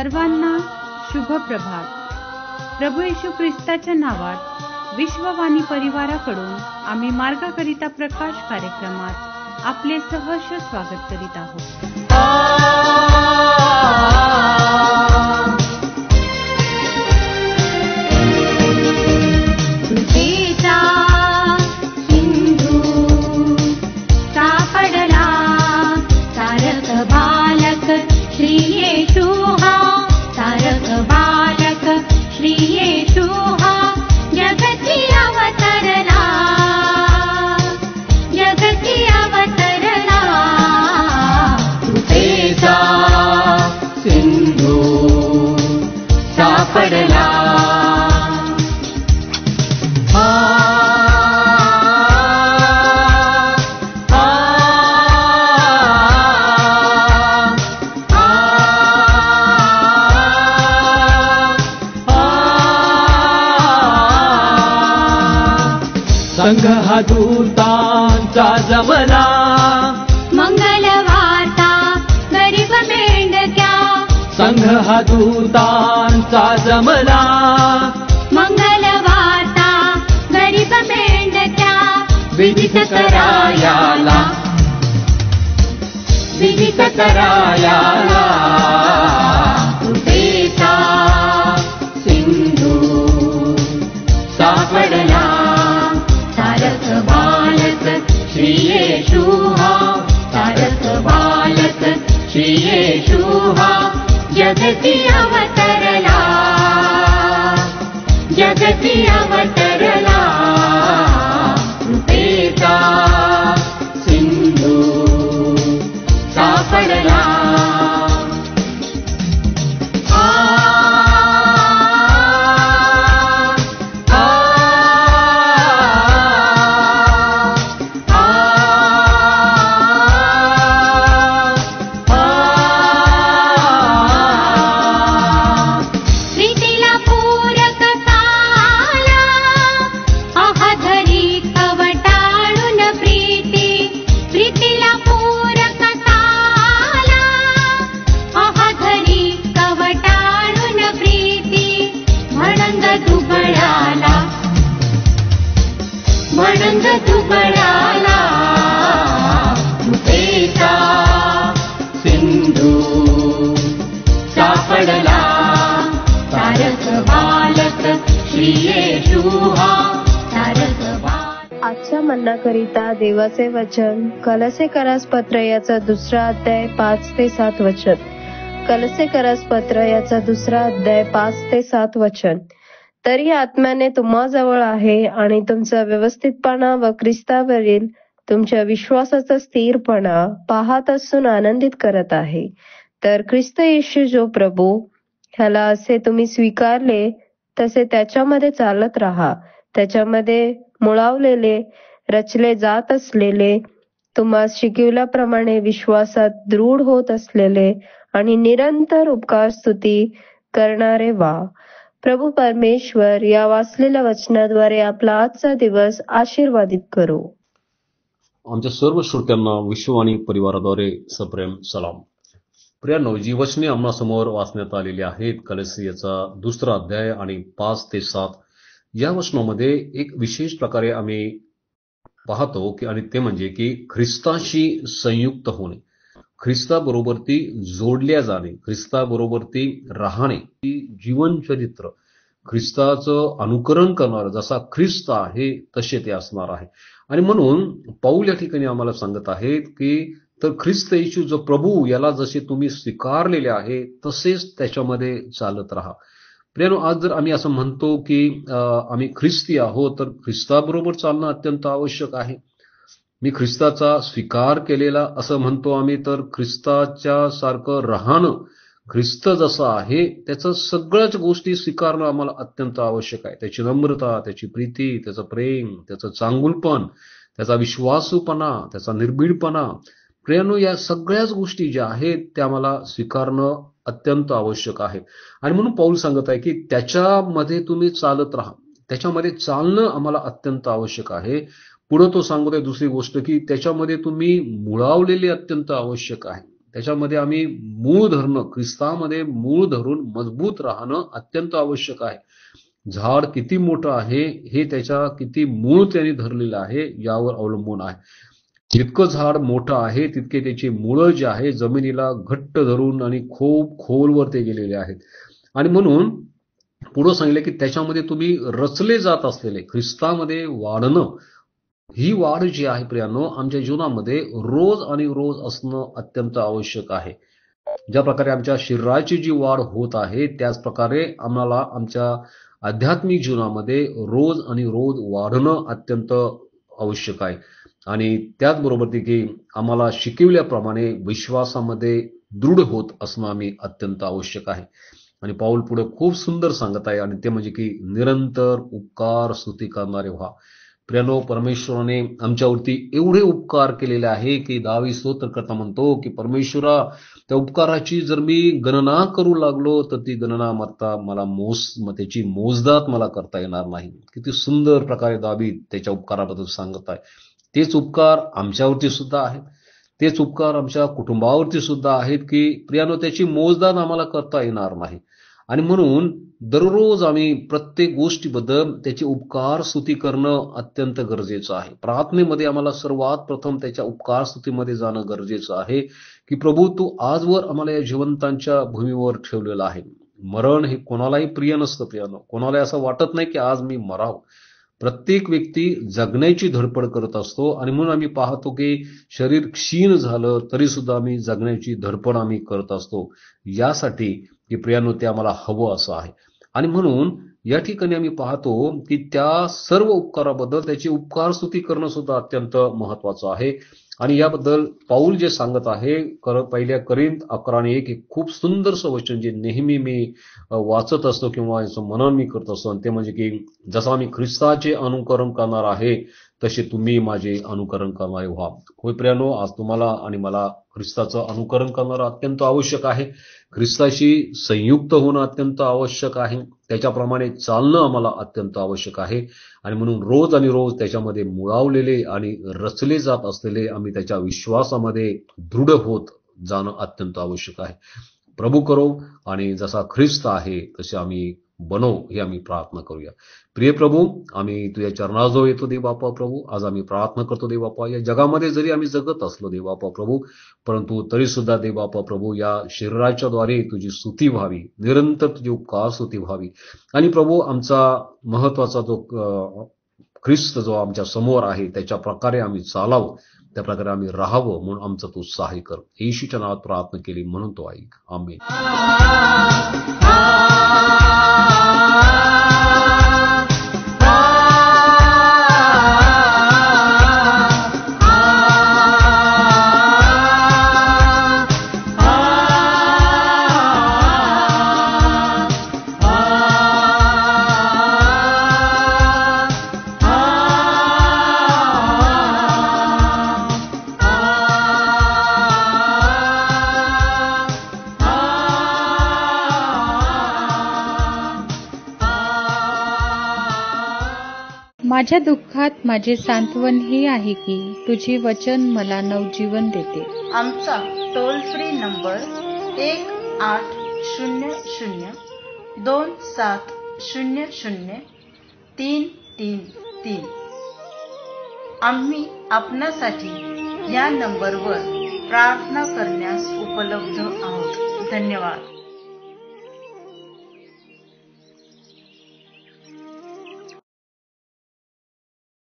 सर्वांना शुभ प्रभात. प्रभू येशू ख्रिस्ताच्या नावात विश्ववाणी परिवाराकडून आम्ही मार्गाकरिता प्रकाश कार्यक्रमात आपले सहर्ष स्वागत करीत आहोत. संघ हा दूतांचा जमला, मंगलवार्ता गरीब मेंढक्या. संघ हा दूतांचा जमला, मंगलवार्ता गरीब मेंढक्या. विदित करायाला, विदित करायाला. कृपेचा सिंधू सापडला, तारक बालक श्री येशू हा, तारक बालक श्री येशू हा. जगती अवतरला, जगती अवतरला. कृपेचा सिंधू सापडला. आजच्या मन्नाकरिता देवाचे वचन कलसेकरास पत्र याचा 2 अध्याय 5 ते 7 वचन. कलसेकरास पत्र याचा 2 अध्याय 5 ते 7 वचन. तरी आत्म्याने तुम्हाजवळ आहे आणि तुमचा व्यवस्थितपणा व ख्रिस्तावरील तुमच्या विश्वासाचा स्थिरपणा पाहत असून आनंदित करत आहे. तर ख्रिस्त येशू जो प्रभू, ह्याला असे तुम्ही स्वीकारले तसे त्याच्यामध्ये चालत राहा. त्याच्यामध्ये मुळावलेले, रचले जात असलेले, तुम्हाला शिकवल्याप्रमाणे विश्वासात दृढ होत असलेले आणि निरंतर उपकार स्तुती करणारे व्हा. प्रभू परमेश्वर या वाचलेल्या वचनाद्वारे आपला आजचा दिवस आशीर्वादित करो. आमच्या सर्व श्रोत्यांना विश्ववाणी परिवाराद्वारे सप्रेम सलाम. प्रियांनो, जी वचने आम्हासमोर वाचण्यात आलेली आहेत, कलसीयाचा 2 अध्याय आणि 5 ते 7 या वचनामध्ये एक विशेष प्रकारे आम्ही पाहतो की, आणि ते म्हणजे की ख्रिस्ताशी संयुक्त होणे, ख्रिस्ताबरोबर ती जोडल्या जाणे, ख्रिस्ताबरोबर ती राहणे, ती जीवनचरित्र ख्रिस्ताचं अनुकरण करणार, जसा ख्रिस्त आहे तसे ते असणार आहे. आणि म्हणून पौल या ठिकाणी आम्हाला सांगत आहेत की, तर ख्रिस्त येशू जो प्रभू, याला जसे तुम्ही स्वीकारलेले आहे तसेच त्याच्यामध्ये चालत राहा. प्रियांनो, आज जर आम्ही असं म्हणतो की आम्ही ख्रिस्ती आहोत, तर ख्रिस्ताबरोबर चालणं अत्यंत आवश्यक आहे. मी ख्रिस्ताचा स्वीकार केलेला असं म्हणतो आम्ही, तर ख्रिस्ताच्या सारखं राहणं, ख्रिस्त जसा आहे त्याचं सगळ्याच गोष्टी स्वीकारणं आम्हाला अत्यंत आवश्यक आहे. त्याची नम्रता, त्याची प्रीती, त्याचं प्रेम, त्याचं चांगुलपण, त्याचा विश्वासूपणा, त्याचा निर्भीडपणा. प्रियांनो, या सगळ्याच गोष्टी ज्या आहेत त्या आम्हाला स्वीकारणं अत्यंत आवश्यक आहे. आणि म्हणून पौल सांगत आहे की त्याच्यामध्ये तुम्ही चालत राहा, त्याच्यामध्ये चालणं आम्हाला अत्यंत आवश्यक आहे. पुढे तो सांगत आहे दुसरी गोष्ट की त्याच्यामध्ये तुम्ही मुळावलेले अत्यंत आवश्यक आहे. त्याच्यामध्ये आम्ही मूळ धरणं, ख्रिस्तामध्ये मूळ धरून मजबूत राहणं अत्यंत आवश्यक आहे. झाड किती मोठं आहे हे त्याच्या किती मूळ त्यांनी धरलेलं आहे यावर अवलंबून आहे. जितकं झाड मोठं आहे तितके त्याची मुळं जी आहे जमिनीला घट्ट धरून आणि खूप खोलवर ते गेलेले आहेत. आणि म्हणून पुढं सांगितलं की त्याच्यामध्ये तुम्ही रचले जात असलेले ख्रिस्तामध्ये वाढणं, ही वाढ जी आहे प्रियानो आमच्या जीवनामध्ये रोज आणि रोज असणं अत्यंत आवश्यक आहे. ज्या प्रकारे आमच्या शरीराची जी वाढ होत आहे त्याच प्रकारे आम्हाला आमच्या आध्यात्मिक जीवनामध्ये रोज आणि रोज वाढणं अत्यंत आवश्यक आहे. आणि त्याचबरोबर ते की आम्हाला शिकवल्याप्रमाणे विश्वासामध्ये दृढ होत असणं आम्ही अत्यंत आवश्यक आहे. आणि पाऊल पुढे खूप सुंदर सांगत आहे आणि ते म्हणजे की निरंतर उपकार स्तुती करणारे व्हा. प्रियानो, परमेश्वराने आमच्यावरती एवढे उपकार केलेले आहे की दावी स्तोत्र करता म्हणतो की परमेश्वरा, त्या उपकाराची जर मी गणना करू लागलो तर ती गणना मारता मला त्याची मोजदात मला करता येणार नाही. किती सुंदर प्रकारे दावीद त्याच्या उपकाराबद्दल सांगत आहे. तेच उपकार आमच्यावरती सुद्धा आहेत, तेच उपकार आमच्या कुटुंबावरती सुद्धा आहेत की प्रियानो त्याची मोजदाद आम्हाला करता येणार नाही. आणि म्हणून दररोज आम्ही प्रत्येक गोष्टीबद्दल त्याचे उपकार स्तुती करणं अत्यंत गरजेचं आहे. प्रार्थनेमध्ये आम्हाला सर्वात प्रथम त्याच्या उपकार स्तुतीमध्ये जाणं गरजेचं आहे की प्रभू, तू आजवर आम्हाला या जिवंतांच्या भूमीवर ठेवलेलं आहे. मरण हे कोणालाही प्रिय नसतं प्रियानो, कोणालाही असं वाटत नाही की आज मी मरावं. प्रत्येक व्यक्ती जगण्याची धडपड करत असतो आणि म्हणून आम्ही पाहतो की शरीर क्षीण झालं तरी सुद्धा आम्ही जगण्याची धडपड आम्ही करत असतो, यासाठी की प्रियानो ते आम्हाला हवं असं आहे. आणि म्हणून या ठिकाणी आम्ही पाहतो की त्या सर्व उपकाराबद्दल त्याची उपकार स्तुती करणं सुद्धा अत्यंत महत्वाचं आहे. आणि याबद्दल पाऊल जे सांगत आहे पहिल्या कोरिंथ 11:1 हे खूप सुंदरसं वचन जे नेहमी मी वाचत असतो किंवा याचं मनन मी करत असतो, आणि ते म्हणजे की जसं आम्ही ख्रिस्ताचे अनुकरण करणार आहे तसे तुम्ही माझे अनुकरण करणारे व्हा. होय प्रियानो, आज तुम्हाला आणि मला ख्रिस्ताचं अनुकरण करणं अत्यंत आवश्यक आहे. ख्रिस्ताशी संयुक्त होणं अत्यंत आवश्यक आहे. त्याच्याप्रमाणे चालणं आम्हाला अत्यंत आवश्यक आहे. आणि म्हणून रोज आणि रोज त्याच्यामध्ये मुळावलेले आणि रचले जात असलेले आम्ही त्याच्या विश्वासामध्ये दृढ होत जाणं अत्यंत आवश्यक आहे. प्रभू करो आणि जसा ख्रिस्त आहे तसे आम्ही बनव, हे आम्ही प्रार्थना करूया. प्रिय प्रभू, आम्ही तुझ्या चरणाजवळ येतो देव बापा प्रभू. आज आम्ही प्रार्थना करतो देव बापा, या जगामध्ये जरी आम्ही जगत असलो देव बापा प्रभू, परंतु तरी सुद्धा देव बापा प्रभू या शरीराच्या द्वारे तुझी स्तुती व्हावी, निरंतर तुझी उपकार स्तुती व्हावी. आणि प्रभू आमचा महत्वाचा जो ख्रिस्त जो आमच्या समोर आहे त्याच्या प्रकारे आम्ही चालावं, त्या प्रकारे आम्ही राहावं म्हणून आमचं तू सहाय्य कर. येशूच्या नावात प्रार्थना केली म्हणून तो ऐक. आमेन. माझ्या दुःखात माझे सांत्वन हे आहे की तुझे वचन मला नवजीवन देते. आमचा टोल फ्री नंबर 1-800-2700-333. आम्ही आपणासाठी या नंबरवर प्रार्थना करण्यास उपलब्ध आहोत. धन्यवाद.